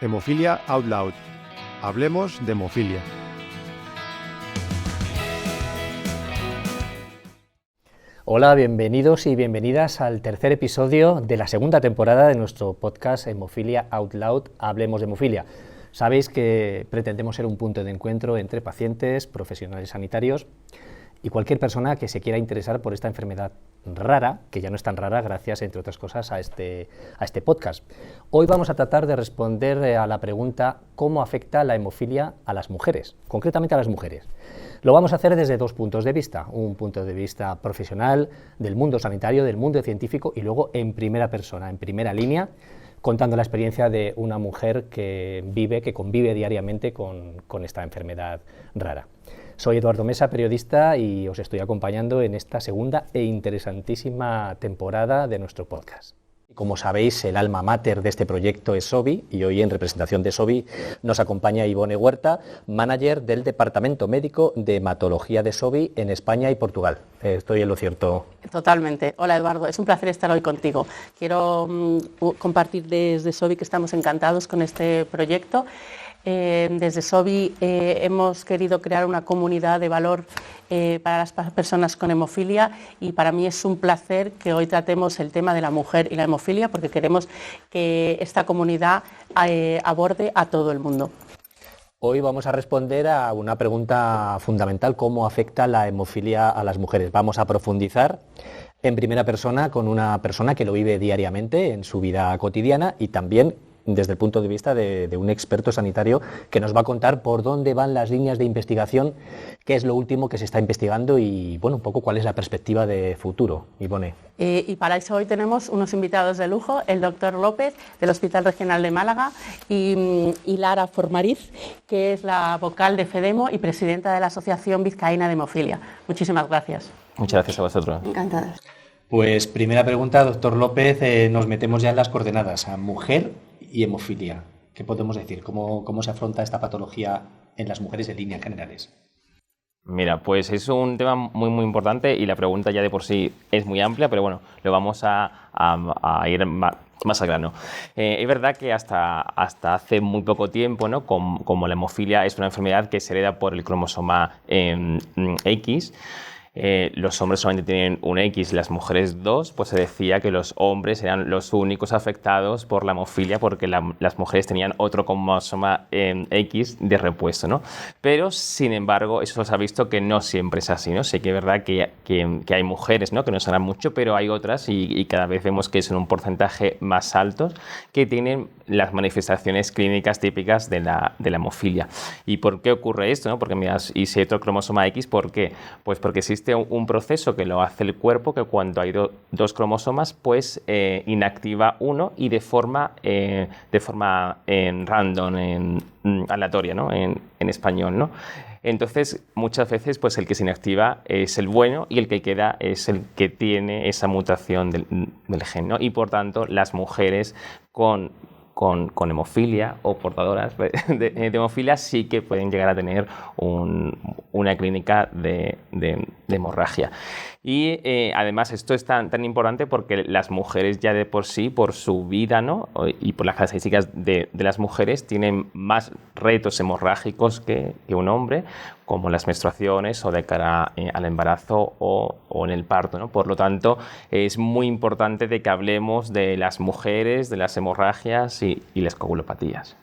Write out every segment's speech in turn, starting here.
Hemofilia Out Loud. Hablemos de hemofilia. Hola, bienvenidos y bienvenidas al tercer episodio de la segunda temporada de nuestro podcast Hemofilia Out Loud. Hablemos de hemofilia. Sabéis que pretendemos ser un punto de encuentro entre pacientes, profesionales sanitarios y cualquier persona que se quiera interesar por esta enfermedad rara, que ya no es tan rara gracias, entre otras cosas, a este podcast. Hoy vamos a tratar de responder a la pregunta ¿cómo afecta la hemofilia a las mujeres? Concretamente a las mujeres. Lo vamos a hacer desde dos puntos de vista, un punto de vista profesional, del mundo sanitario, del mundo científico y luego en primera persona, en primera línea, contando la experiencia de una mujer que convive diariamente con esta enfermedad rara. Soy Eduardo Mesa, periodista, y os estoy acompañando en esta segunda e interesantísima temporada de nuestro podcast. Como sabéis, el alma mater de este proyecto es SOVI, y hoy en representación de SOVI nos acompaña Ivone Huerta, manager del Departamento Médico de Hematología de SOVI en España y Portugal. ¿Estoy en lo cierto? Totalmente. Hola Eduardo, es un placer estar hoy contigo. Quiero compartir desde SOVI que estamos encantados con este proyecto. Desde SOVI hemos querido crear una comunidad de valor para las personas con hemofilia, y para mí es un placer que hoy tratemos el tema de la mujer y la hemofilia, porque queremos que esta comunidad aborde a todo el mundo. Hoy vamos a responder a una pregunta fundamental: ¿cómo afecta la hemofilia a las mujeres? Vamos a profundizar en primera persona con una persona que lo vive diariamente en su vida cotidiana, y también desde el punto de vista de un experto sanitario que nos va a contar por dónde van las líneas de investigación, qué es lo último que se está investigando y, bueno, un poco cuál es la perspectiva de futuro. Ivone. Y para eso hoy tenemos unos invitados de lujo, el doctor López del Hospital Regional de Málaga y Lara Formariz, que es la vocal de FEDEMO y presidenta de la Asociación Vizcaína de Hemofilia. Muchísimas gracias. Muchas gracias a vosotros. Encantadas. Pues primera pregunta, doctor López, nos metemos ya en las coordenadas, a mujer y hemofilia. ¿Qué podemos decir? ¿Cómo se afronta esta patología en las mujeres en líneas generales? Mira, pues es un tema muy importante y la pregunta ya de por sí es muy amplia, pero bueno, lo vamos a ir más al grano. Es verdad que hasta hace muy poco tiempo, ¿no? Como la hemofilia es una enfermedad que se hereda por el cromosoma X, los hombres solamente tienen un X, las mujeres dos, pues se decía que los hombres eran los únicos afectados por la hemofilia porque las mujeres tenían otro cromosoma X de repuesto, ¿no? Pero, sin embargo, eso se ha visto que no siempre es así, ¿no? Sí que es verdad que hay mujeres, ¿no?, que no sanan mucho, pero hay otras y cada vez vemos que son un porcentaje más altos que tienen las manifestaciones clínicas típicas de la hemofilia. ¿Y por qué ocurre esto, no? Porque mira, y si hay otro cromosoma X, ¿por qué? Pues porque existe un proceso que lo hace el cuerpo, que cuando hay dos cromosomas, pues inactiva uno y de forma random, aleatoria, ¿no? En español, ¿no? Entonces, muchas veces, pues el que se inactiva es el bueno y el que queda es el que tiene esa mutación del gen, ¿no? Y por tanto, las mujeres con hemofilia o portadoras de hemofilia sí que pueden llegar a tener una clínica de hemorragia. Y además esto es tan importante porque las mujeres ya de por sí, por su vida, ¿no?, y por las características de las mujeres, tienen más retos hemorrágicos que un hombre, como las menstruaciones o de cara al embarazo o en el parto, ¿no? Por lo tanto, es muy importante de que hablemos de las mujeres, de las hemorragias y las coagulopatías.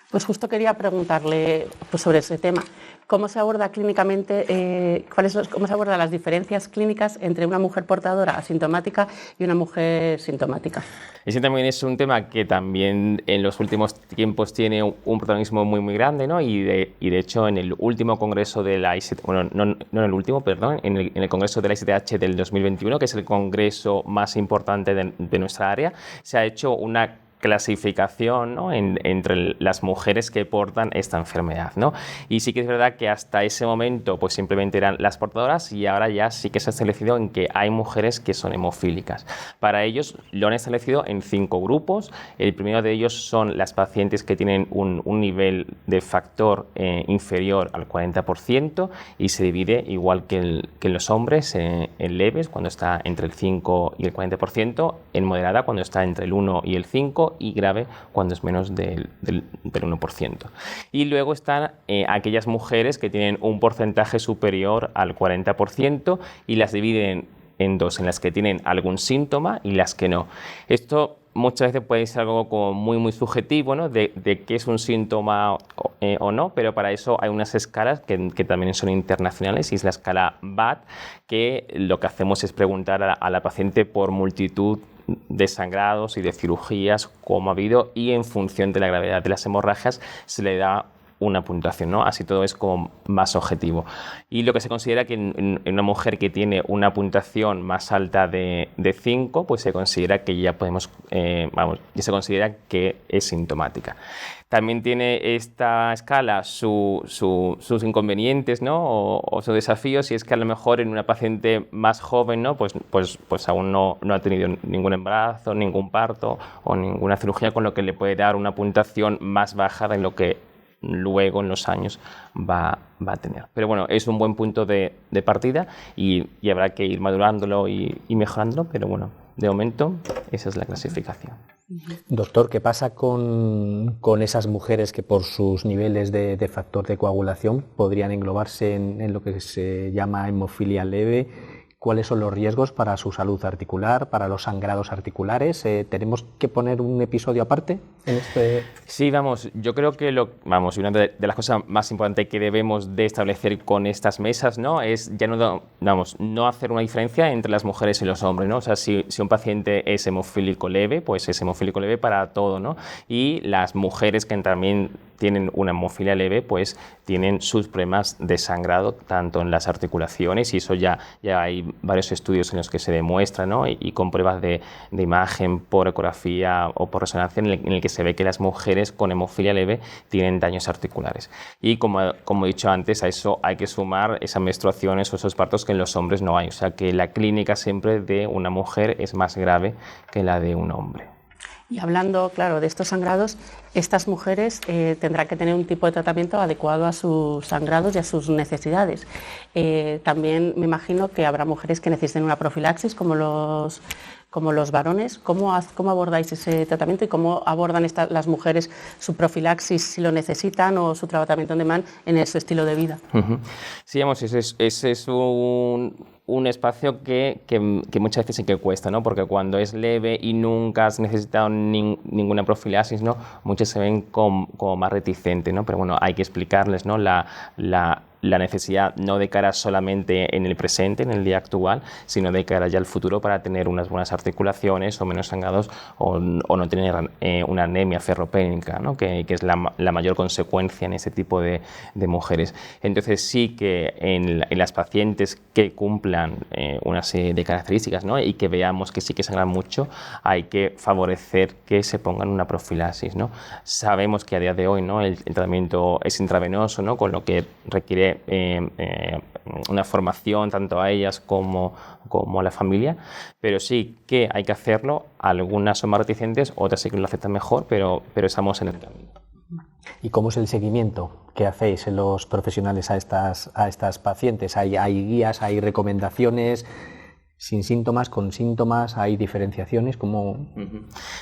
Pues justo quería preguntarle sobre ese tema. ¿Cómo se aborda clínicamente, cómo se abordan las diferencias clínicas entre una mujer portadora asintomática y una mujer sintomática? Ese también es un tema que también en los últimos tiempos tiene un protagonismo muy grande, ¿no? Y de hecho en el último congreso de la ISTH, bueno, no en el último, perdón, en el congreso de la ISTH del 2021, que es el congreso más importante de nuestra área, se ha hecho una clasificación, ¿no?, entre las mujeres que portan esta enfermedad, ¿no? Y sí que es verdad que hasta ese momento pues simplemente eran las portadoras, y ahora ya sí que se ha establecido en que hay mujeres que son hemofílicas. Para ellos lo han establecido en 5 grupos. El primero de ellos son las pacientes que tienen un nivel de factor inferior al 40% y se divide igual que en los hombres, en leves cuando está entre el 5 y el 40%, en moderada cuando está entre el 1 y el 5 5% y grave cuando es menos del 1%. Y luego están aquellas mujeres que tienen un porcentaje superior al 40% y las dividen en dos, en las que tienen algún síntoma y las que no. Esto muchas veces puede ser algo como muy subjetivo, ¿no? de qué es un síntoma o no, pero para eso hay unas escalas que también son internacionales, y es la escala BAT, que lo que hacemos es preguntar a la paciente por multitud de sangrados y de cirugías cómo ha habido, y en función de la gravedad de las hemorragias se le da una puntuación, ¿no? Así todo es como más objetivo. Y lo que se considera que en una mujer que tiene una puntuación más alta de 5, pues se considera que ya podemos, ya se considera que es sintomática. También tiene esta escala sus inconvenientes, ¿no? o sus desafíos, y es que a lo mejor en una paciente más joven, ¿no? pues aún no ha tenido ningún embarazo, ningún parto o ninguna cirugía, con lo que le puede dar una puntuación más baja de lo que luego en los años va a tener. Pero bueno, es un buen punto de partida y habrá que ir madurándolo y mejorándolo, pero bueno, de momento esa es la clasificación. Doctor, ¿qué pasa con esas mujeres que por sus niveles de factor de coagulación podrían englobarse en lo que se llama hemofilia leve? ¿Cuáles son los riesgos para su salud articular, para los sangrados articulares? ¿Tenemos que poner un episodio aparte en este? Sí, yo creo que una de las cosas más importantes que debemos de establecer con estas mesas, ¿no? es ya no hacer una diferencia entre las mujeres y los hombres, ¿no? O sea, si un paciente es hemofílico leve, pues es hemofílico leve para todo, ¿no? Y las mujeres que también tienen una hemofilia leve, pues tienen sus problemas de sangrado tanto en las articulaciones, y eso ya hay varios estudios en los que se demuestra, ¿no? y con pruebas de imagen por ecografía o por resonancia en el que se ve que las mujeres con hemofilia leve tienen daños articulares. Y como he dicho antes, a eso hay que sumar esas menstruaciones o esos partos que en los hombres no hay. O sea que la clínica siempre de una mujer es más grave que la de un hombre. Y hablando, claro, de estos sangrados, estas mujeres tendrán que tener un tipo de tratamiento adecuado a sus sangrados y a sus necesidades. También me imagino que habrá mujeres que necesiten una profilaxis, como los varones. ¿Cómo abordáis ese tratamiento y cómo abordan las mujeres su profilaxis, si lo necesitan, o su tratamiento on demand en su estilo de vida? Sí, ese es un espacio que muchas veces sí que cuesta, ¿no? Porque cuando es leve y nunca has necesitado ninguna profilaxis, ¿no? Muchos se ven como más reticentes, ¿no? Pero bueno, hay que explicarles, ¿no? La necesidad no de cara solamente en el presente, en el día actual, sino de cara ya al futuro, para tener unas buenas articulaciones o menos sangrados o no tener una anemia ferropénica, ¿no? que es la mayor consecuencia en ese tipo de mujeres. Entonces sí que en las pacientes que cumplan una serie de características, ¿no? y que veamos que sí que sangran mucho, hay que favorecer que se pongan una profilaxis, ¿no? Sabemos que a día de hoy, ¿no? el tratamiento es intravenoso, ¿no? Con lo que requiere una formación tanto a ellas como a la familia, pero sí que hay que hacerlo. Algunas son más reticentes, otras sí que lo aceptan mejor, pero estamos en el camino. ¿Y cómo es el seguimiento que hacéis en los profesionales a estas pacientes? ¿Hay guías, hay recomendaciones? ¿Sin síntomas, con síntomas? ¿Hay diferenciaciones? ¿Cómo?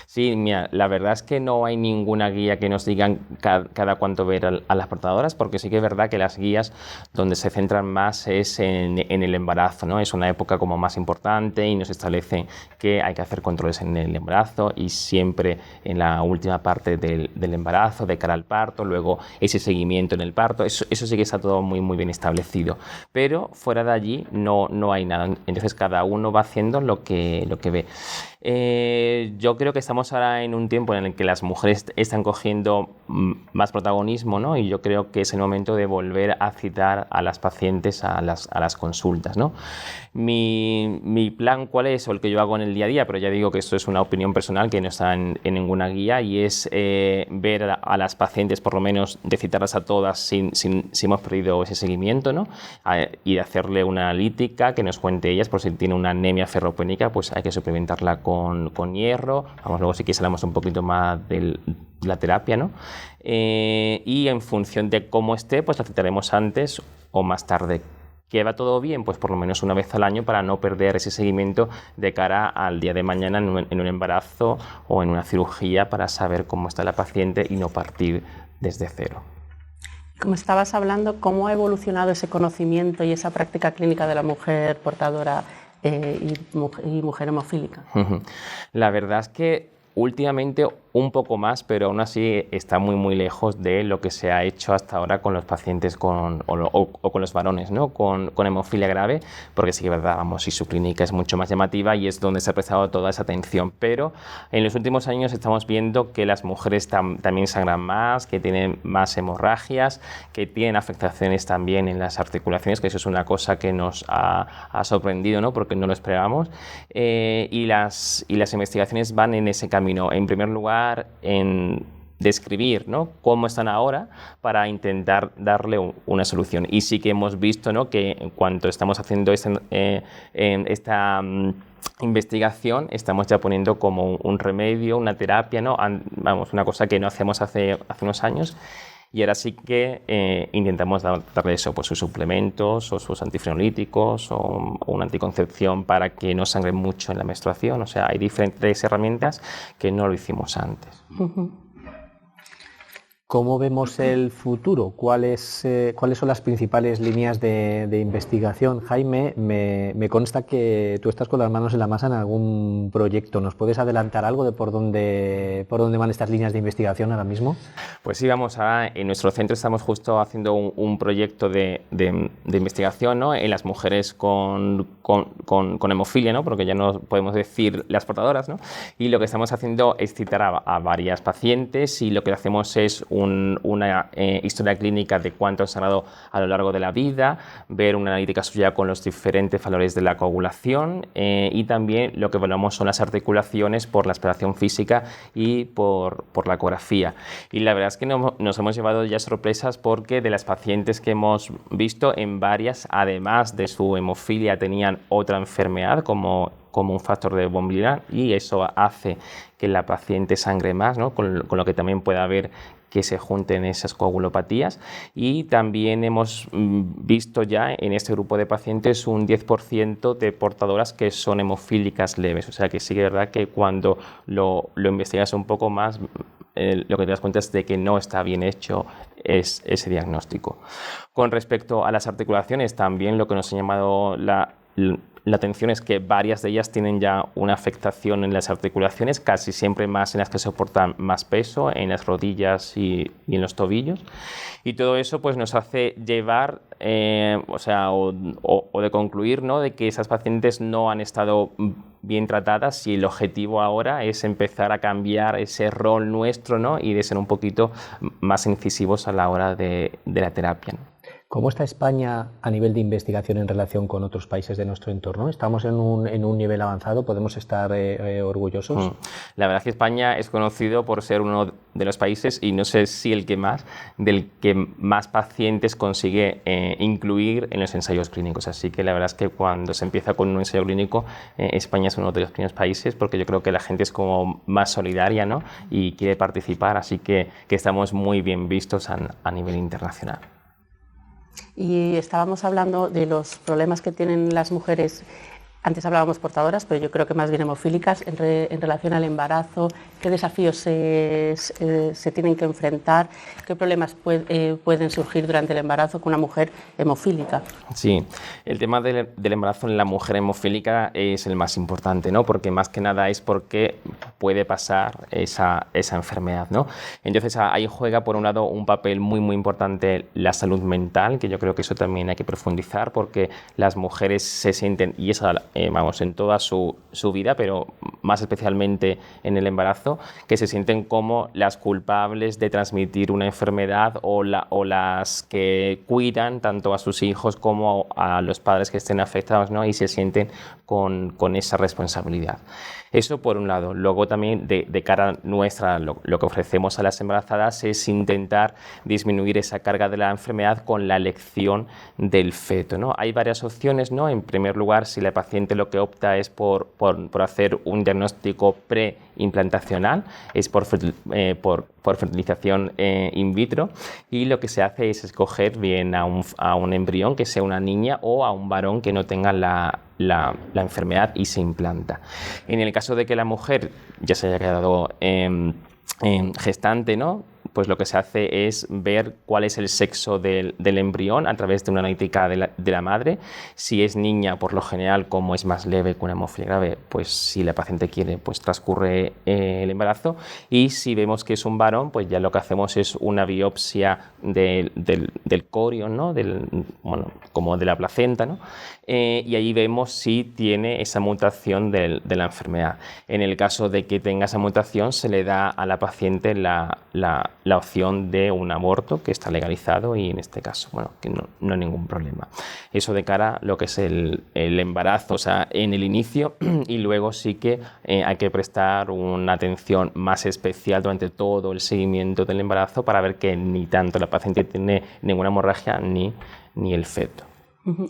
Sí, mira, la verdad es que no hay ninguna guía que nos digan cada cuánto ver a las portadoras, porque sí que es verdad que las guías donde se centran más es en el embarazo, ¿no? Es una época como más importante y nos establecen que hay que hacer controles en el embarazo y siempre en la última parte del embarazo, de cara al parto, luego ese seguimiento en el parto. Eso sí que está todo muy, muy bien establecido, pero fuera de allí no hay nada. Entonces cada uno va haciendo lo que ve. Yo creo que estamos ahora en un tiempo en el que las mujeres están cogiendo más protagonismo, ¿no? Y yo creo que es el momento de volver a citar a las pacientes a las consultas, ¿no? Mi plan, ¿cuál es? O el que yo hago en el día a día, pero ya digo que esto es una opinión personal que no está en ninguna guía, y es ver a las pacientes, por lo menos de citarlas a todas si hemos perdido ese seguimiento, ¿no? Y de hacerle una analítica que nos cuente ellas, por si tiene una anemia ferropénica, pues hay que suplementarla con hierro. Luego si quieres hablamos un poquito más de la terapia, ¿no? Y en función de cómo esté, pues la citaremos antes o más tarde ¿Que va todo bien? Pues por lo menos una vez al año para no perder ese seguimiento de cara al día de mañana en un embarazo o en una cirugía, para saber cómo está la paciente y no partir desde cero. Como estabas hablando, ¿cómo ha evolucionado ese conocimiento y esa práctica clínica de la mujer portadora y mujer hemofílica? La verdad es que últimamente un poco más, pero aún así está muy lejos de lo que se ha hecho hasta ahora con los pacientes o con los varones, ¿no? con hemofilia grave, porque sí que es verdad, vamos, y su clínica es mucho más llamativa y es donde se ha prestado toda esa atención, pero en los últimos años estamos viendo que las mujeres también sangran más, que tienen más hemorragias, que tienen afectaciones también en las articulaciones, que eso es una cosa que nos ha sorprendido, ¿no? Porque no lo esperábamos, y las investigaciones van en ese camino. En primer lugar, en describir, ¿no?, cómo están ahora para intentar darle una solución. Y sí que hemos visto, ¿no?, que en cuanto estamos haciendo esta investigación, estamos ya poniendo como un remedio, una terapia, ¿no? Vamos, una cosa que no hacemos hace unos años. Y ahora sí que intentamos darle eso, pues sus suplementos o sus antifibrinolíticos o una anticoncepción para que no sangre mucho en la menstruación. O sea, hay diferentes herramientas que no lo hicimos antes. ¿Cómo vemos el futuro? ¿Cuáles son las principales líneas de investigación? Jaime, me consta que tú estás con las manos en la masa en algún proyecto. ¿Nos puedes adelantar algo de por dónde van estas líneas de investigación ahora mismo? Pues sí, vamos, ahora en nuestro centro estamos justo haciendo un proyecto de investigación, ¿no?, en las mujeres con hemofilia, ¿no?, porque ya no podemos decir las portadoras, ¿no? Y lo que estamos haciendo es citar a varias pacientes, y lo que hacemos es una historia clínica de cuánto han sangrado a lo largo de la vida, ver una analítica suya con los diferentes valores de la coagulación, y también lo que evaluamos son las articulaciones por la exploración física y por la ecografía. Y la verdad es que nos hemos llevado ya sorpresas, porque de las pacientes que hemos visto, en varias, además de su hemofilia, tenían otra enfermedad como un factor de von Willebrand, y eso hace que la paciente sangre más, ¿no?, con lo que también puede haber que se junten esas coagulopatías. Y también hemos visto ya en este grupo de pacientes un 10% de portadoras que son hemofílicas leves. O sea que sí que es verdad que cuando lo investigas un poco más, lo que te das cuenta es de que no está bien hecho ese diagnóstico. Con respecto a las articulaciones, también lo que nos ha llamado la atención es que varias de ellas tienen ya una afectación en las articulaciones, casi siempre más en las que soportan más peso, en las rodillas y en los tobillos. Y todo eso pues nos hace llevar, o de concluir, ¿no?, de que esas pacientes no han estado bien tratadas, y el objetivo ahora es empezar a cambiar ese rol nuestro, ¿no?, y de ser un poquito más incisivos a la hora de la terapia, ¿no? ¿Cómo está España a nivel de investigación en relación con otros países de nuestro entorno? ¿Estamos en un nivel avanzado? ¿Podemos estar orgullosos? La verdad es que España es conocido por ser uno de los países, y no sé si el que más, del que más pacientes consigue incluir en los ensayos clínicos. Así que la verdad es que cuando se empieza con un ensayo clínico, España es uno de los primeros países, porque yo creo que la gente es como más solidaria, ¿no?, y quiere participar, así que estamos muy bien vistos a nivel internacional. Y estábamos hablando de los problemas que tienen las mujeres. Antes hablábamos portadoras, pero yo creo que más bien hemofílicas, en relación al embarazo. ¿Qué desafíos se tienen que enfrentar? ¿Qué problemas pueden surgir durante el embarazo con una mujer hemofílica? Sí, el tema del embarazo en la mujer hemofílica es el más importante, ¿no?, porque más que nada es porque puede pasar esa enfermedad, ¿no? Entonces ahí juega, por un lado, un papel muy importante la salud mental, que yo creo que eso también hay que profundizar, porque las mujeres se sienten, y eso en toda su vida, pero más especialmente en el embarazo, que se sienten como las culpables de transmitir una enfermedad, o las que cuidan tanto a sus hijos como a los padres que estén afectados, ¿no?, y se sienten con esa responsabilidad. Eso por un lado. Luego también de cara nuestra, lo que ofrecemos a las embarazadas es intentar disminuir esa carga de la enfermedad con la elección del feto, ¿no? Hay varias opciones, ¿no? En primer lugar, si la paciente paciente lo que opta es por hacer un diagnóstico preimplantacional, es por fertilización in vitro, y lo que se hace es escoger bien a un embrión que sea una niña o a un varón que no tenga la enfermedad y se implanta. En el caso de que la mujer ya se haya quedado gestante, ¿no?, pues lo que se hace es ver cuál es el sexo del embrión a través de una analítica de la madre. Si es niña, por lo general, como es más leve que una hemofilia grave, pues si la paciente quiere, pues transcurre el embarazo. Y si vemos que es un varón, pues ya lo que hacemos es una biopsia del corion, ¿no?, como de la placenta, ¿no? Y ahí vemos si tiene esa mutación de la enfermedad. En el caso de que tenga esa mutación, se le da a la paciente la opción de un aborto, que está legalizado, y en este caso, bueno, que no hay ningún problema. Eso de cara a lo que es el embarazo, o sea, en el inicio, y luego sí que hay que prestar una atención más especial durante todo el seguimiento del embarazo para ver que ni tanto la paciente tiene ninguna hemorragia ni el feto.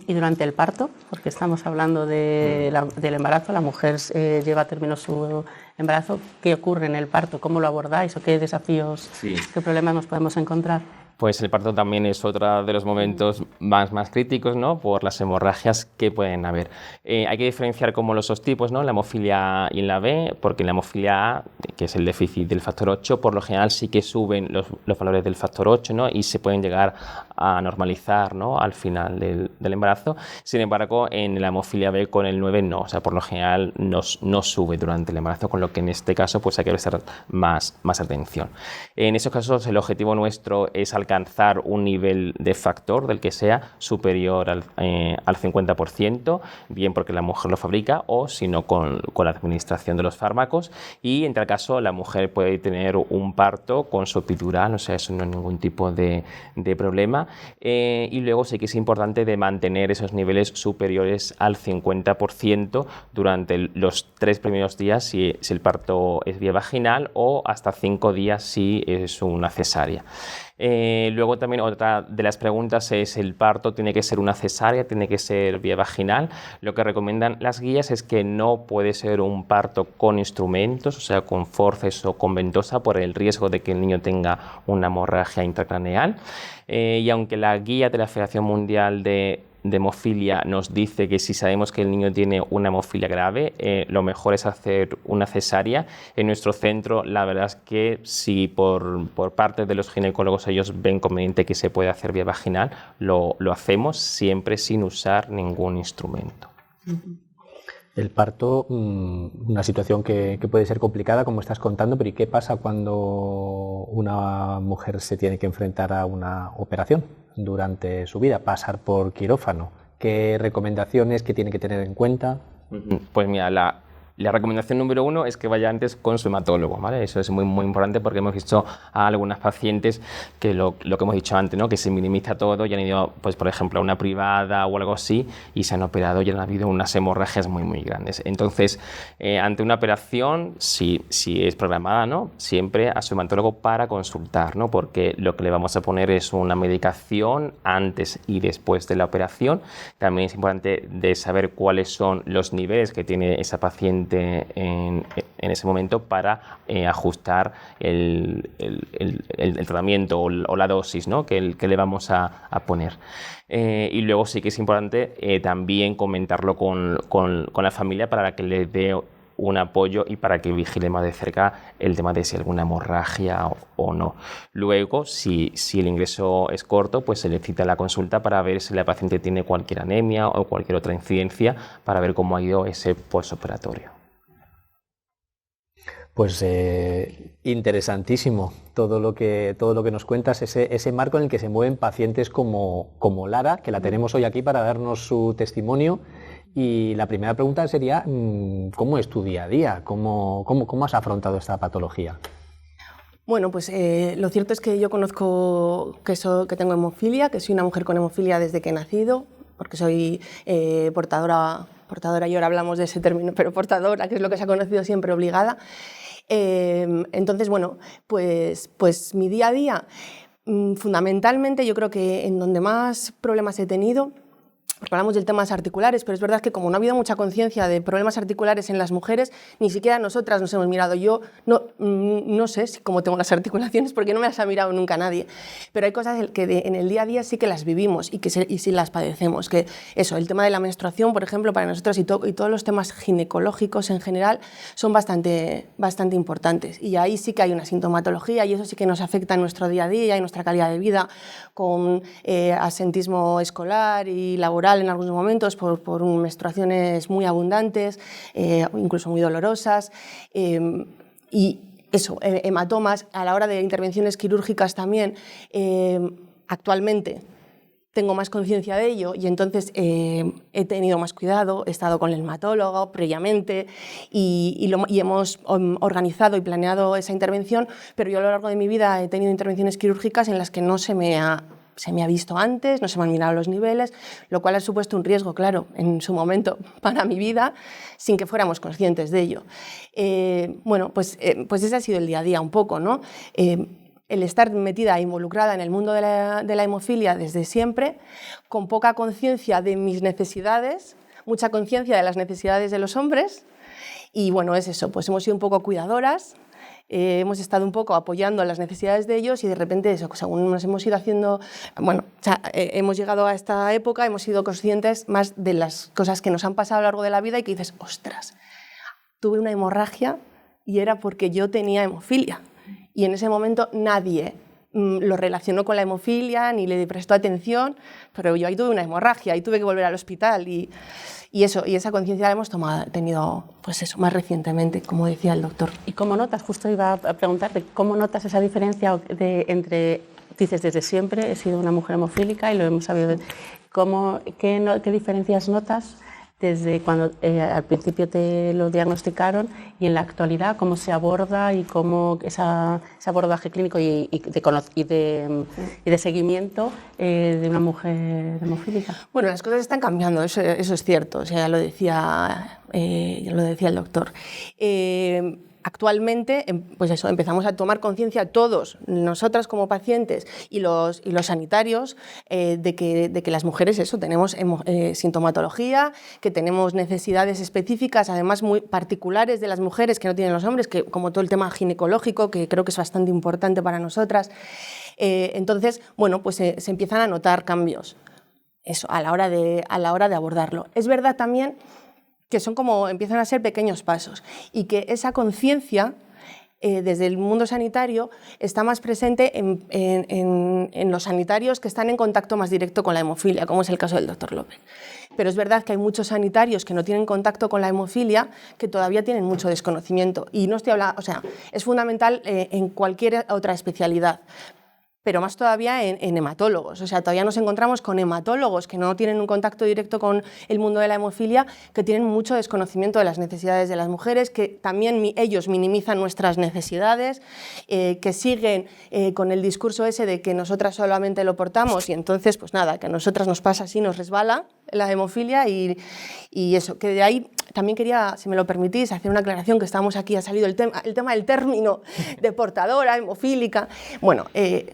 Y durante el parto, porque estamos hablando del embarazo, la mujer lleva a término su embarazo, ¿qué ocurre en el parto? ¿Cómo lo abordáis o qué desafíos, qué problemas nos podemos encontrar? Pues el parto también es otro de los momentos más críticos, ¿no?, por las hemorragias que pueden haber. Hay que diferenciar como los dos tipos, ¿no?, la hemofilia A y la B, porque en la hemofilia A, que es el déficit del factor 8, por lo general sí que suben los valores del factor 8, ¿no?, y se pueden llegar a normalizar, ¿no?, al final del embarazo. Sin embargo, en la hemofilia B con el 9 no, o sea, por lo general no sube durante el embarazo, con lo que en este caso pues hay que prestar más atención. En esos casos el objetivo nuestro es alcanzar un nivel de factor, del que sea, superior al 50%, bien porque la mujer lo fabrica o si no con la administración de los fármacos, y en tal caso la mujer puede tener un parto con su epidural, o sea, eso no es ningún tipo de problema, y luego sí que es importante de mantener esos niveles superiores al 50% durante los 3 primeros días si el parto es vía vaginal, o hasta 5 días si es una cesárea. Luego también otra de las preguntas es: ¿el parto tiene que ser una cesárea, tiene que ser vía vaginal? Lo que recomiendan las guías es que no puede ser un parto con instrumentos, o sea, con forceps o con ventosa, por el riesgo de que el niño tenga una hemorragia intracraneal. Y aunque la guía de la Federación Mundial de hemofilia nos dice que si sabemos que el niño tiene una hemofilia grave, lo mejor es hacer una cesárea. En nuestro centro, la verdad es que si por parte de los ginecólogos ellos ven conveniente que se puede hacer vía vaginal, lo hacemos, siempre sin usar ningún instrumento. El parto, una situación que puede ser complicada, como estás contando, pero ¿y qué pasa cuando una mujer se tiene que enfrentar a una operación durante su vida, pasar por quirófano? ¿Qué recomendaciones que tiene que tener en cuenta? Pues mira, la recomendación número 1 es que vaya antes con su hematólogo, ¿vale? Eso es muy importante, porque hemos visto a algunas pacientes que lo que hemos dicho antes, ¿no?, que se minimiza todo y han ido, pues, por ejemplo, a una privada o algo así y se han operado y han habido unas hemorragias muy grandes. Entonces, ante una operación, si es programada, ¿no?, siempre a su hematólogo para consultar, ¿no?, porque lo que le vamos a poner es una medicación antes y después de la operación. También es importante de saber cuáles son los niveles que tiene esa paciente en ese momento para ajustar el tratamiento o la dosis, ¿no?, que le vamos a poner. Y luego sí que es importante también comentarlo con la familia para que le dé un apoyo y para que vigile más de cerca el tema de si hay alguna hemorragia o no. Luego, si el ingreso es corto, pues se le cita la consulta para ver si la paciente tiene cualquier anemia o cualquier otra incidencia, para ver cómo ha ido ese postoperatorio. Pues interesantísimo todo lo que nos cuentas, ese marco en el que se mueven pacientes como Lara, que la tenemos hoy aquí para darnos su testimonio. Y la primera pregunta sería, ¿cómo es tu día a día? ¿Cómo has afrontado esta patología? Bueno, pues lo cierto es que yo conozco que tengo hemofilia, que soy una mujer con hemofilia desde que he nacido, porque soy portadora, y ahora hablamos de ese término, pero portadora, que es lo que se ha conocido siempre, obligada. Entonces, bueno, pues mi día a día, fundamentalmente yo creo que en donde más problemas he tenido porque hablamos de temas articulares, pero es verdad que como no ha habido mucha conciencia de problemas articulares en las mujeres, ni siquiera nosotras nos hemos mirado. Yo no sé cómo tengo las articulaciones porque no me las ha mirado nunca nadie, pero hay cosas que en el día a día sí que las vivimos y sí las padecemos. Que eso, el tema de la menstruación, por ejemplo, para nosotros y todos los temas ginecológicos en general son bastante importantes. Y ahí sí que hay una sintomatología y eso sí que nos afecta en nuestro día a día y nuestra calidad de vida, con asentismo escolar y laboral en algunos momentos por menstruaciones muy abundantes, incluso muy dolorosas, y eso, hematomas a la hora de intervenciones quirúrgicas también. Actualmente tengo más conciencia de ello y entonces he tenido más cuidado, he estado con el hematólogo previamente y hemos organizado y planeado esa intervención, pero yo a lo largo de mi vida he tenido intervenciones quirúrgicas en las que no se me ha visto antes, no se me han mirado los niveles, lo cual ha supuesto un riesgo, claro, en su momento para mi vida, sin que fuéramos conscientes de ello. Bueno, pues ese ha sido el día a día un poco, ¿no? El estar metida e involucrada en el mundo de la hemofilia desde siempre, con poca conciencia de mis necesidades, mucha conciencia de las necesidades de los hombres, y bueno, es eso, pues hemos sido un poco cuidadoras. Hemos estado un poco apoyando las necesidades de ellos y de repente eso, según nos hemos ido haciendo, bueno, o sea, hemos llegado a esta época, hemos sido conscientes más de las cosas que nos han pasado a lo largo de la vida y que dices, ostras, tuve una hemorragia y era porque yo tenía hemofilia. Y en ese momento nadie lo relacionó con la hemofilia ni le prestó atención, pero yo ahí tuve una hemorragia y tuve que volver al hospital y esa conciencia la hemos tenido pues eso, más recientemente, como decía el doctor. ¿Y cómo notas? Justo iba a preguntarte, ¿cómo notas esa diferencia entre, dices, desde siempre he sido una mujer hemofílica y lo hemos sabido, ¿qué diferencias notas desde cuando al principio te lo diagnosticaron y en la actualidad cómo se aborda y cómo ese abordaje clínico y de seguimiento de una mujer hemofílica? Bueno, las cosas están cambiando, eso es cierto, o sea, ya lo decía el doctor. Actualmente, pues eso, empezamos a tomar conciencia todos, nosotras como pacientes y los sanitarios, de que las mujeres eso, tenemos sintomatología, que tenemos necesidades específicas, además muy particulares de las mujeres que no tienen los hombres, que, como todo el tema ginecológico, que creo que es bastante importante para nosotras. Entonces, bueno, pues se empiezan a notar cambios eso, a la hora de abordarlo. Es verdad también que empiezan a ser pequeños pasos y que esa conciencia desde el mundo sanitario está más presente en los sanitarios que están en contacto más directo con la hemofilia, como es el caso del doctor López. Pero es verdad que hay muchos sanitarios que no tienen contacto con la hemofilia que todavía tienen mucho desconocimiento y no estoy hablando, o sea, es fundamental en cualquier otra especialidad, pero más todavía en hematólogos. O sea, todavía nos encontramos con hematólogos que no tienen un contacto directo con el mundo de la hemofilia, que tienen mucho desconocimiento de las necesidades de las mujeres, que también ellos minimizan nuestras necesidades, que siguen con el discurso ese de que nosotras solamente lo portamos y entonces, pues nada, que a nosotras nos pasa así, nos resbala la hemofilia y eso, que de ahí también quería, si me lo permitís, hacer una aclaración, que estamos aquí, ha salido el tema del término de portadora, hemofílica. Bueno,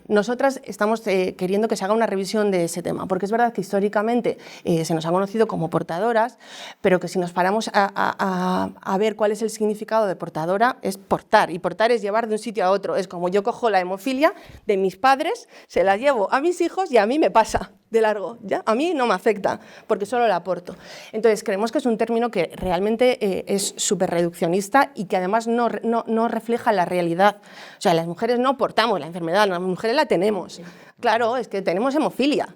nosotras estamos queriendo que se haga una revisión de ese tema, porque es verdad que históricamente se nos ha conocido como portadoras, pero que si nos paramos a ver cuál es el significado de portadora, es portar, y portar es llevar de un sitio a otro. Es como yo cojo la hemofilia de mis padres, se la llevo a mis hijos y a mí me pasa de largo, ¿ya? A mí no me afecta, porque solo la aporto. Entonces, creemos que es un término que realmente es súper reduccionista y que además no refleja la realidad. O sea, las mujeres no portamos la enfermedad, las mujeres la tenemos. Claro, es que tenemos hemofilia.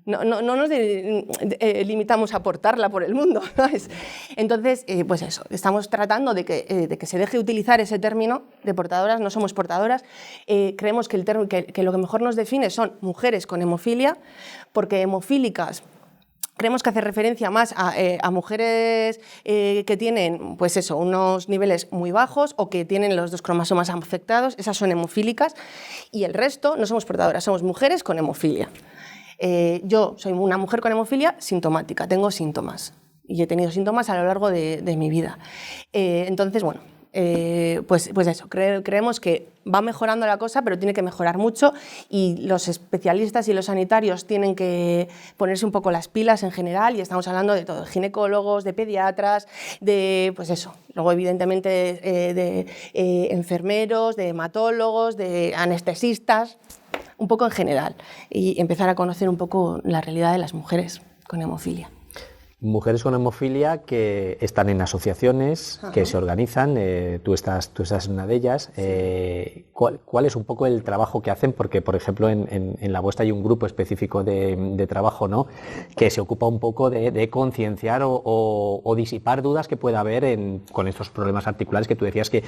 No nos limitamos a portarla por el mundo, ¿sabes? Entonces, pues eso, estamos tratando de que se deje de utilizar ese término de portadoras, no somos portadoras. Creemos que lo que mejor nos define son mujeres con hemofilia, porque hemofílicas creemos que hace referencia más a mujeres que tienen, pues eso, unos niveles muy bajos o que tienen los dos cromosomas afectados, esas son hemofílicas, y el resto no somos portadoras, somos mujeres con hemofilia. Yo soy una mujer con hemofilia sintomática, tengo síntomas y he tenido síntomas a lo largo de mi vida. Entonces, bueno, pues eso, creemos que va mejorando la cosa, pero tiene que mejorar mucho y los especialistas y los sanitarios tienen que ponerse un poco las pilas en general y estamos hablando de todo, de ginecólogos, de pediatras, de pues eso, luego evidentemente de enfermeros, de hematólogos, de anestesistas, un poco en general y empezar a conocer un poco la realidad de las mujeres con hemofilia. Mujeres con hemofilia que están en asociaciones, que se organizan, tú estás en una de ellas. ¿Cuál es un poco el trabajo que hacen? Porque, por ejemplo, en la vuestra hay un grupo específico de trabajo, ¿no?, que se ocupa un poco de concienciar o disipar dudas que pueda haber con estos problemas articulares que tú decías que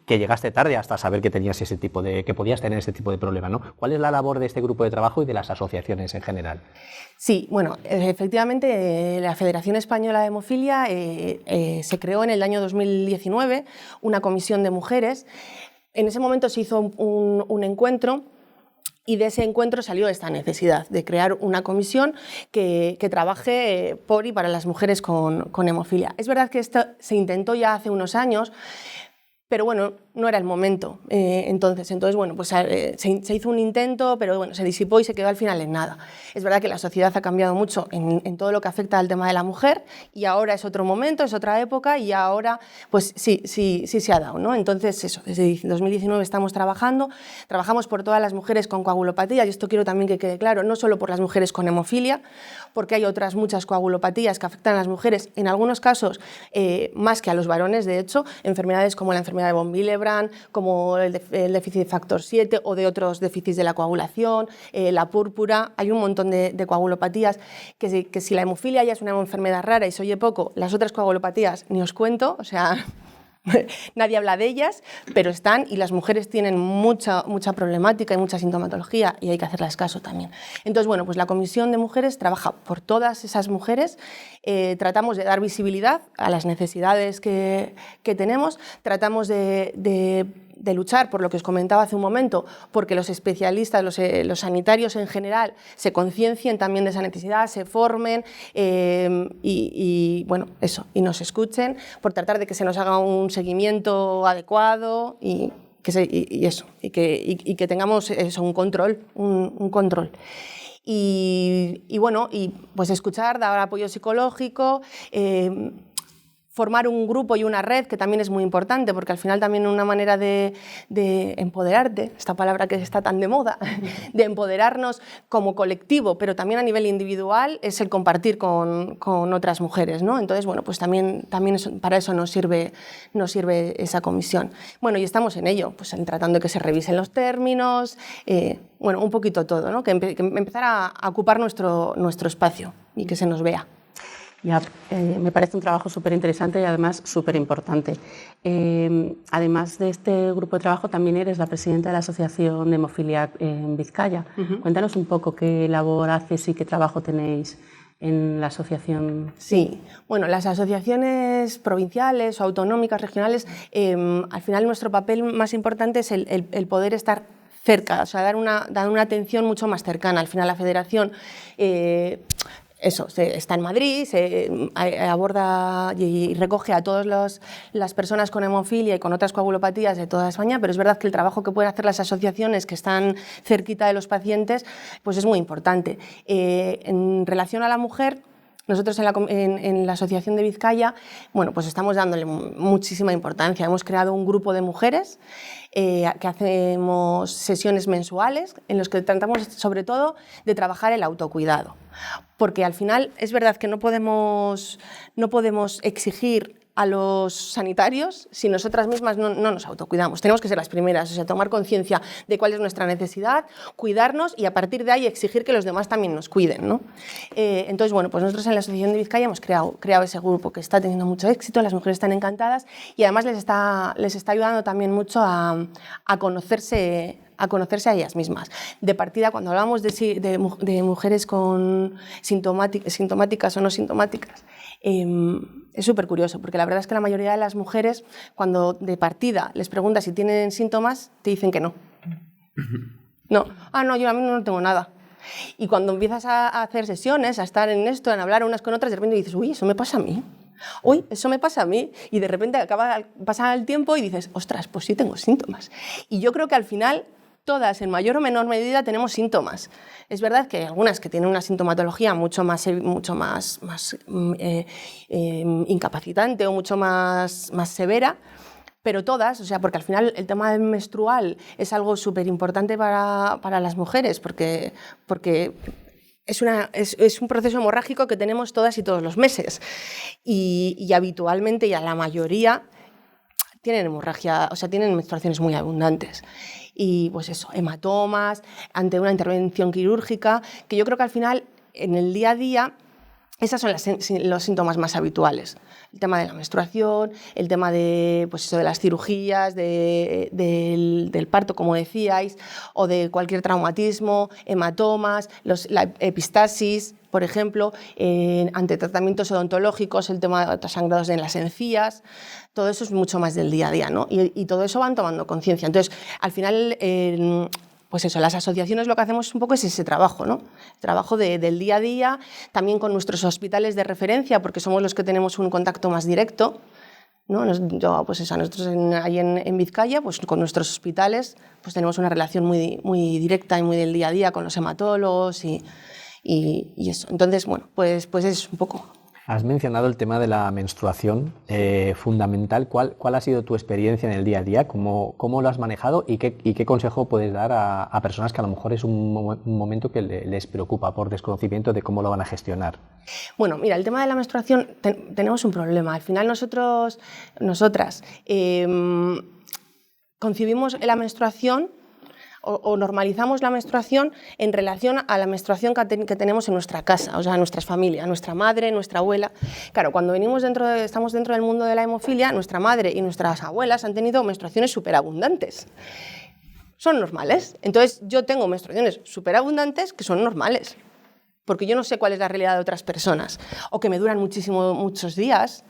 llegaste tarde hasta saber que tenías que podías tener ese tipo de problema, ¿no? ¿Cuál es la labor de este grupo de trabajo y de las asociaciones en general? Sí, bueno, efectivamente la Federación Española de Hemofilia se creó en el año 2019 una comisión de mujeres. En ese momento se hizo un encuentro y de ese encuentro salió esta necesidad de crear una comisión que trabaje por y para las mujeres con hemofilia. Es verdad que esto se intentó ya hace unos años, pero bueno, no era el momento. Entonces bueno, pues se hizo un intento, pero bueno, se disipó y se quedó al final en nada. Es verdad que la sociedad ha cambiado mucho en todo lo que afecta al tema de la mujer y ahora es otro momento, es otra época y ahora pues sí se ha dado, ¿no? Entonces eso, desde 2019 trabajamos por todas las mujeres con coagulopatías y esto quiero también que quede claro, no solo por las mujeres con hemofilia, porque hay otras muchas coagulopatías que afectan a las mujeres, en algunos casos más que a los varones, de hecho, enfermedades como la enfermedad de von Willebrand, como el déficit de factor 7 o de otros déficits de la coagulación, la púrpura. Hay un montón de coagulopatías que si la hemofilia ya es una enfermedad rara y se oye poco, las otras coagulopatías ni os cuento, o sea, nadie habla de ellas, pero están y las mujeres tienen mucha problemática y mucha sintomatología y hay que hacerles caso también. Entonces, bueno, pues la Comisión de Mujeres trabaja por todas esas mujeres, tratamos de dar visibilidad a las necesidades que tenemos, tratamos de luchar por lo que os comentaba hace un momento, porque los especialistas, los sanitarios en general, se conciencien también de esa necesidad, se formen y bueno, eso, y nos escuchen, por tratar de que se nos haga un seguimiento adecuado y que tengamos eso, un control. Y bueno, y pues escuchar, dar apoyo psicológico, formar un grupo y una red, que también es muy importante, porque al final también una manera de empoderarte, esta palabra que está tan de moda, de empoderarnos como colectivo, pero también a nivel individual, es el compartir con otras mujeres, ¿no? Entonces, bueno, pues también para eso nos sirve esa comisión. Bueno, y estamos en ello, pues tratando de que se revisen los términos, bueno, un poquito todo, ¿no? Que empezar a ocupar nuestro espacio y que se nos vea. Ya, me parece un trabajo súper interesante y además súper importante. Además de este grupo de trabajo, también eres la presidenta de la Asociación de Hemofilia en Vizcaya. Cuéntanos un poco qué labor haces y qué trabajo tenéis en la asociación. Sí, bueno, las asociaciones provinciales o autonómicas, regionales, al final nuestro papel más importante es el poder estar cerca, o sea, dar una atención mucho más cercana. Al final la federación está en Madrid, se aborda y recoge a todas las personas con hemofilia y con otras coagulopatías de toda España, pero es verdad que el trabajo que pueden hacer las asociaciones que están cerquita de los pacientes pues es muy importante. En relación a la mujer, nosotros en la Asociación de Vizcaya, bueno, pues estamos dándole muchísima importancia. Hemos creado un grupo de mujeres que hacemos sesiones mensuales en los que tratamos sobre todo de trabajar el autocuidado. Porque al final es verdad que no podemos exigir a los sanitarios si nosotras mismas no nos autocuidamos. Tenemos que ser las primeras, o sea, tomar conciencia de cuál es nuestra necesidad, cuidarnos y a partir de ahí exigir que los demás también nos cuiden, ¿no? Entonces, bueno, pues nosotros en la Asociación de Vizcaya hemos creado ese grupo que está teniendo mucho éxito, las mujeres están encantadas y además les está ayudando también mucho a conocerse a ellas mismas. De partida, cuando hablamos de mujeres con sintomáticas o no sintomáticas, es súper curioso, porque la verdad es que la mayoría de las mujeres, cuando de partida les preguntas si tienen síntomas, te dicen que no. No, yo a mí no tengo nada. Y cuando empiezas a hacer sesiones, a estar en esto, en hablar unas con otras, de repente dices, uy, eso me pasa a mí. Uy, eso me pasa a mí, y de repente pasa el tiempo y dices, ostras, pues sí tengo síntomas. Y yo creo que al final todas, en mayor o menor medida, tenemos síntomas. Es verdad que hay algunas que tienen una sintomatología mucho más incapacitante o mucho más severa, pero todas, o sea, porque al final el tema menstrual es algo súper importante para las mujeres, porque es un proceso hemorrágico que tenemos todas y todos los meses, y habitualmente, y a la mayoría, tienen hemorragia, o sea, tienen menstruaciones muy abundantes. Y pues eso, hematomas, ante una intervención quirúrgica, que yo creo que al final, en el día a día, esos son los síntomas más habituales. El tema de la menstruación, el tema de, pues eso, de las cirugías, del parto, como decíais, o de cualquier traumatismo, hematomas, la epistasis, por ejemplo, ante tratamientos odontológicos, el tema de sangrados en las encías, todo eso es mucho más del día a día, ¿no? Y todo eso van tomando conciencia. Entonces, al final, pues eso, las asociaciones lo que hacemos un poco es ese trabajo, ¿no? Trabajo del día a día, también con nuestros hospitales de referencia, porque somos los que tenemos un contacto más directo, ¿no? Pues eso, nosotros ahí en Vizcaya, pues con nuestros hospitales, pues tenemos una relación muy directa y muy del día a día con los hematólogos y eso. Entonces, bueno, pues es un poco. Has mencionado el tema de la menstruación, fundamental. ¿Cuál ha sido tu experiencia en el día a día? ¿Cómo lo has manejado y qué consejo puedes dar a personas que a lo mejor es un momento que les preocupa por desconocimiento de cómo lo van a gestionar? Bueno, mira, el tema de la menstruación, tenemos un problema. Al final nosotras, concibimos la menstruación o normalizamos la menstruación en relación a la menstruación que tenemos en nuestra casa, o sea, en nuestras familias, nuestra madre, nuestra abuela. Claro, cuando estamos dentro del mundo de la hemofilia, nuestra madre y nuestras abuelas han tenido menstruaciones superabundantes. Son normales. Entonces, yo tengo menstruaciones superabundantes que son normales, porque yo no sé cuál es la realidad de otras personas, o que me duran muchos días.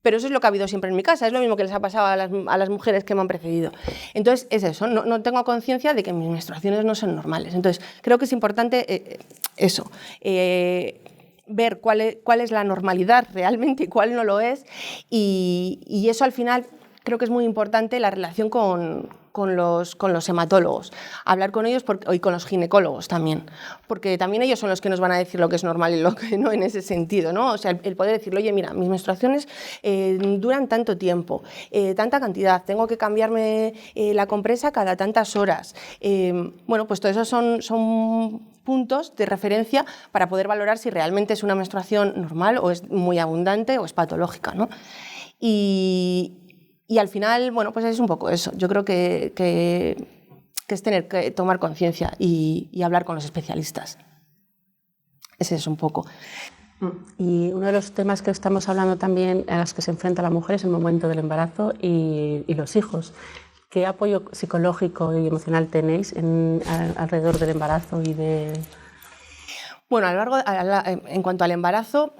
Pero eso es lo que ha habido siempre en mi casa, es lo mismo que les ha pasado a las mujeres que me han precedido. Entonces, es eso, no tengo conciencia de que mis menstruaciones no son normales. Entonces, creo que es importante ver cuál es la normalidad realmente y cuál no lo es. Y eso al final creo que es muy importante, la relación con los hematólogos, hablar con ellos y con los ginecólogos también, porque también ellos son los que nos van a decir lo que es normal y lo que no en ese sentido, ¿no? O sea, el poder decirle, oye, mira, mis menstruaciones duran tanto tiempo, tanta cantidad, tengo que cambiarme la compresa cada tantas horas. Bueno, pues todo eso son puntos de referencia para poder valorar si realmente es una menstruación normal o es muy abundante o es patológica, ¿no? Y al final, bueno, pues es un poco eso. Yo creo que es tener que tomar conciencia y hablar con los especialistas. Ese es un poco. Y uno de los temas que estamos hablando también, a los que se enfrenta la mujer, es el momento del embarazo y los hijos. ¿Qué apoyo psicológico y emocional tenéis alrededor del embarazo y de...? Bueno, en cuanto al embarazo,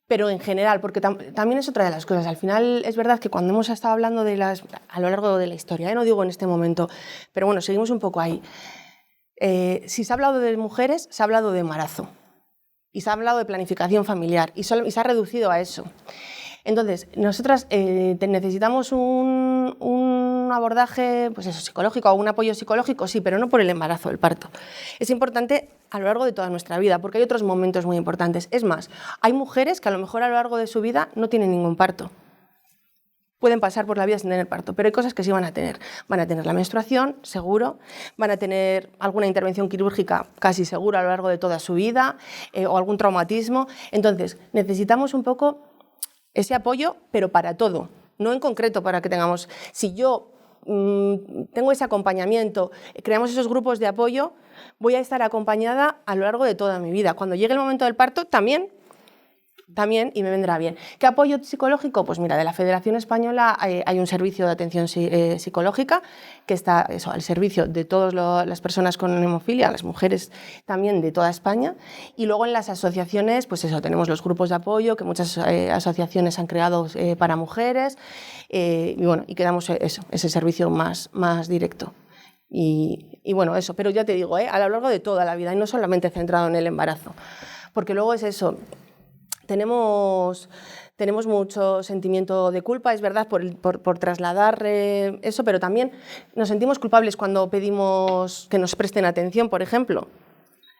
pero en general, porque también es otra de las cosas. Al final es verdad que cuando hemos estado hablando a lo largo de la historia, no digo en este momento, pero bueno, seguimos un poco ahí. Si se ha hablado de mujeres, se ha hablado de embarazo. Y se ha hablado de planificación familiar. Y se ha reducido a eso. Entonces, nosotras necesitamos un abordaje, pues eso, psicológico o un apoyo psicológico, sí, pero no por el embarazo, el parto. Es importante a lo largo de toda nuestra vida, porque hay otros momentos muy importantes. Es más, hay mujeres que a lo mejor a lo largo de su vida no tienen ningún parto. Pueden pasar por la vida sin tener parto, pero hay cosas que sí van a tener. Van a tener la menstruación, seguro, van a tener alguna intervención quirúrgica casi seguro a lo largo de toda su vida, o algún traumatismo. Entonces, necesitamos un poco ese apoyo, pero para todo, no en concreto para que tengamos... Si yo tengo ese acompañamiento, creamos esos grupos de apoyo, voy a estar acompañada a lo largo de toda mi vida. Cuando llegue el momento del parto, también y me vendrá bien. ¿Qué apoyo psicológico? Pues mira, de la Federación Española hay un servicio de atención psicológica que está al servicio de todas las personas con hemofilia, las mujeres también de toda España. Y luego en las asociaciones, pues eso, tenemos los grupos de apoyo que muchas asociaciones han creado para mujeres y bueno, y quedamos ese servicio más directo. Y bueno, eso, pero ya te digo, a lo largo de toda la vida y no solamente centrado en el embarazo, porque luego es eso. Tenemos tenemos mucho sentimiento de culpa, es verdad, por trasladar eso, pero también nos sentimos culpables cuando pedimos que nos presten atención, por ejemplo.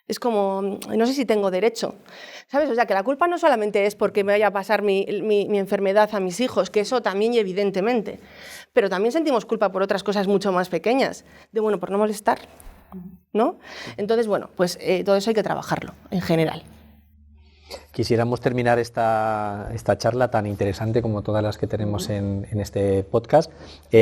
Es como, no sé si tengo derecho, ¿sabes? O sea, que la culpa no solamente es porque me vaya a pasar mi enfermedad a mis hijos, que eso también y evidentemente, pero también sentimos culpa por otras cosas mucho más pequeñas, de, bueno, por no molestar, ¿no? Entonces, bueno, pues todo eso hay que trabajarlo, en general. Quisiéramos terminar esta charla tan interesante como todas las que tenemos en este podcast,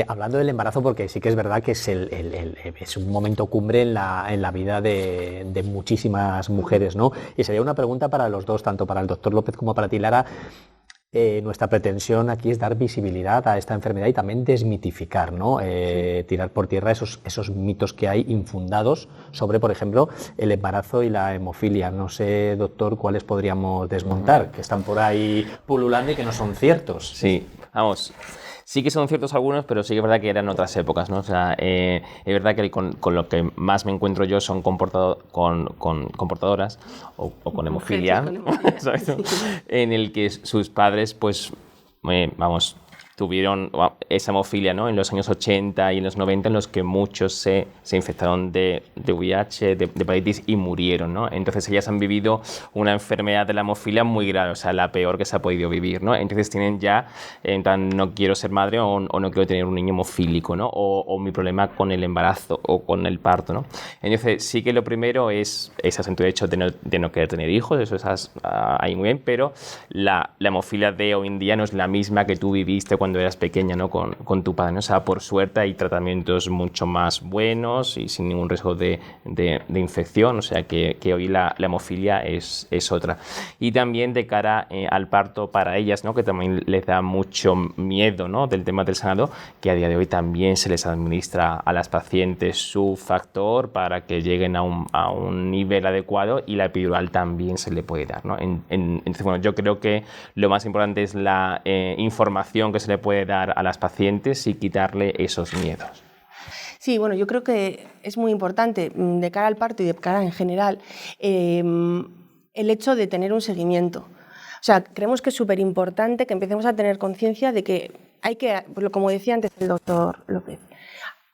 hablando del embarazo, porque sí que es verdad que es un momento cumbre en la vida de muchísimas mujeres, ¿no? Y sería una pregunta para los dos, tanto para el doctor López como para ti, Lara. Nuestra pretensión aquí es dar visibilidad a esta enfermedad y también desmitificar, ¿no? Tirar por tierra esos mitos que hay infundados sobre, por ejemplo, el embarazo y la hemofilia. No sé, doctor, cuáles podríamos desmontar, que están por ahí pululando y que no son ciertos. Sí, vamos. Sí que son ciertos algunos, pero sí que es verdad que eran otras épocas, ¿no? O sea, es verdad que con lo que más me encuentro yo son comportadoras o con hemofilia, ¿sabes? Sí. En el que sus padres, pues, vamos, tuvieron esa hemofilia, ¿no? En los años 80 y en los 90, en los que muchos se infectaron de VIH, de hepatitis y murieron, ¿no? Entonces ellas han vivido una enfermedad de la hemofilia muy grave, o sea, la peor que se ha podido vivir, ¿no? Entonces tienen ya, en plan, no quiero ser madre o no quiero tener un niño hemofílico, ¿no? O mi problema con el embarazo o con el parto, ¿no? Entonces sí que lo primero es ese sentido de hecho de no querer tener hijos, eso es ahí muy bien, pero la hemofilia de hoy en día no es la misma que tú viviste cuando eras pequeña, ¿no? Con tu padre, ¿no? O sea, por suerte hay tratamientos mucho más buenos y sin ningún riesgo de infección, o sea que hoy la hemofilia es otra. Y también de cara al parto para ellas, ¿no? Que también les da mucho miedo, ¿no? Del tema del sangrado, que a día de hoy también se les administra a las pacientes su factor para que lleguen a un nivel adecuado, y la epidural también se le puede dar, ¿no? Entonces, bueno, yo creo que lo más importante es la información que se le puede dar a las pacientes y quitarle esos miedos. Sí, bueno, yo creo que es muy importante de cara al parto y de cara en general el hecho de tener un seguimiento. O sea, creemos que es súper importante que empecemos a tener conciencia de que hay que, como decía antes el doctor López,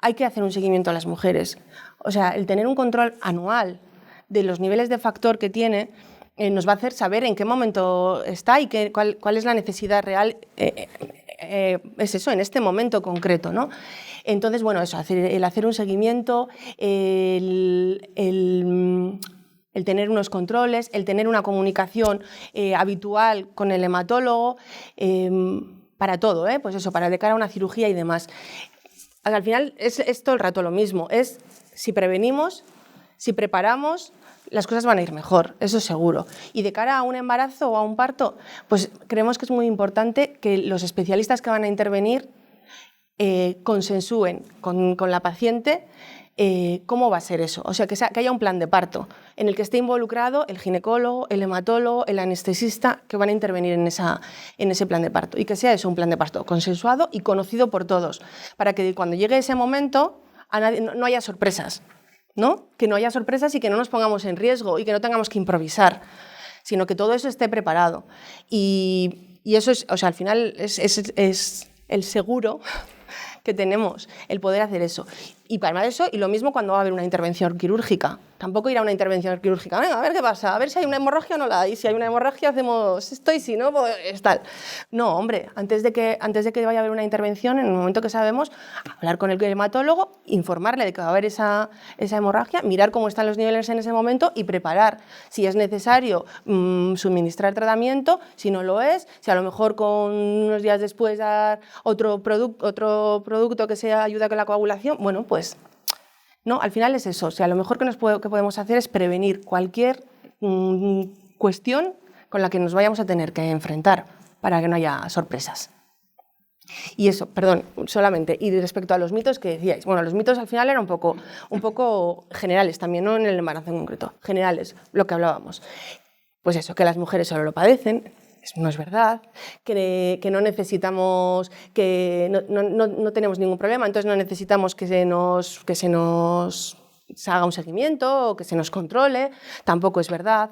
hay que hacer un seguimiento a las mujeres. O sea, el tener un control anual de los niveles de factor que tiene nos va a hacer saber en qué momento está y cuál es la necesidad real. Es eso, en este momento concreto, ¿no? Entonces, bueno, eso, el hacer un seguimiento, el tener unos controles, el tener una comunicación habitual con el hematólogo, para todo, pues eso, para de cara a una cirugía y demás. Al final es todo el rato lo mismo, es si prevenimos, si preparamos, las cosas van a ir mejor, eso es seguro. Y de cara a un embarazo o a un parto, pues creemos que es muy importante que los especialistas que van a intervenir consensúen con la paciente cómo va a ser eso. O sea, que haya un plan de parto en el que esté involucrado el ginecólogo, el hematólogo, el anestesista que van a intervenir en ese plan de parto. Y que sea eso, un plan de parto consensuado y conocido por todos, para que cuando llegue ese momento no haya sorpresas. ¿No? Que no haya sorpresas y que no nos pongamos en riesgo y que no tengamos que improvisar, sino que todo eso esté preparado. Y eso es, o sea, al final es el seguro que tenemos, el poder hacer eso. Y para eso, y lo mismo cuando va a haber una intervención quirúrgica. Tampoco ir a una intervención quirúrgica, venga, a ver qué pasa, a ver si hay una hemorragia o no la hay. Si hay una hemorragia hacemos esto y si no, pues tal. No, hombre, antes de que vaya a haber una intervención, en el momento que sabemos, hablar con el hematólogo, informarle de que va a haber esa hemorragia, mirar cómo están los niveles en ese momento y preparar. Si es necesario suministrar tratamiento, si no lo es, si a lo mejor con unos días después dar otro producto que sea ayuda con la coagulación, bueno, pues no, al final es eso. O sea, lo mejor que podemos hacer es prevenir cualquier cuestión con la que nos vayamos a tener que enfrentar para que no haya sorpresas. Y eso, perdón, solamente. Y respecto a los mitos que decíais, bueno, los mitos al final eran un poco generales también, no en el embarazo en concreto, generales, lo que hablábamos. Pues eso, que las mujeres solo lo padecen. No es verdad, que no necesitamos, que no tenemos ningún problema, entonces no necesitamos que se nos se haga un seguimiento o que se nos controle, tampoco es verdad.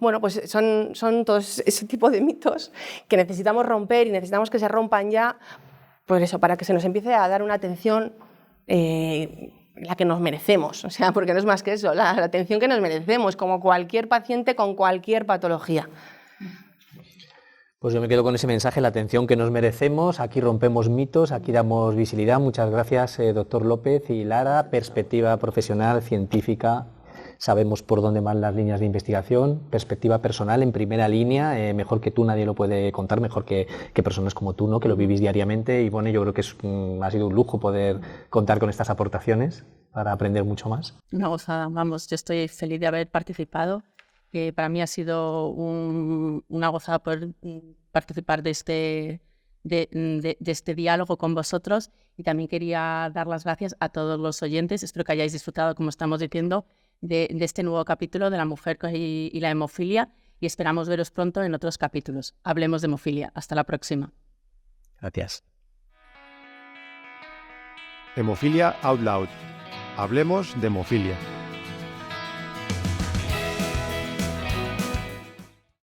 Bueno, pues son todos ese tipo de mitos que necesitamos romper y necesitamos que se rompan ya, pues eso, para que se nos empiece a dar una atención la que nos merecemos, o sea, porque no es más que eso, la atención que nos merecemos, como cualquier paciente con cualquier patología. Pues yo me quedo con ese mensaje, la atención que nos merecemos. Aquí rompemos mitos, aquí damos visibilidad. Muchas gracias, doctor López y Lara. Perspectiva profesional, científica. Sabemos por dónde van las líneas de investigación. Perspectiva personal en primera línea. Mejor que tú nadie lo puede contar, mejor que personas como tú, ¿no? Que lo vivís diariamente. Y bueno, yo creo que ha sido un lujo poder contar con estas aportaciones para aprender mucho más. Una gozada, vamos, yo estoy feliz de haber participado. Que para mí ha sido una gozada poder participar de este diálogo con vosotros, y también quería dar las gracias a todos los oyentes. Espero que hayáis disfrutado, como estamos diciendo, de este nuevo capítulo de la mujer y la hemofilia, y esperamos veros pronto en otros capítulos. Hablemos de hemofilia. Hasta la próxima. Gracias. Hemofilia Out Loud. Hablemos de hemofilia.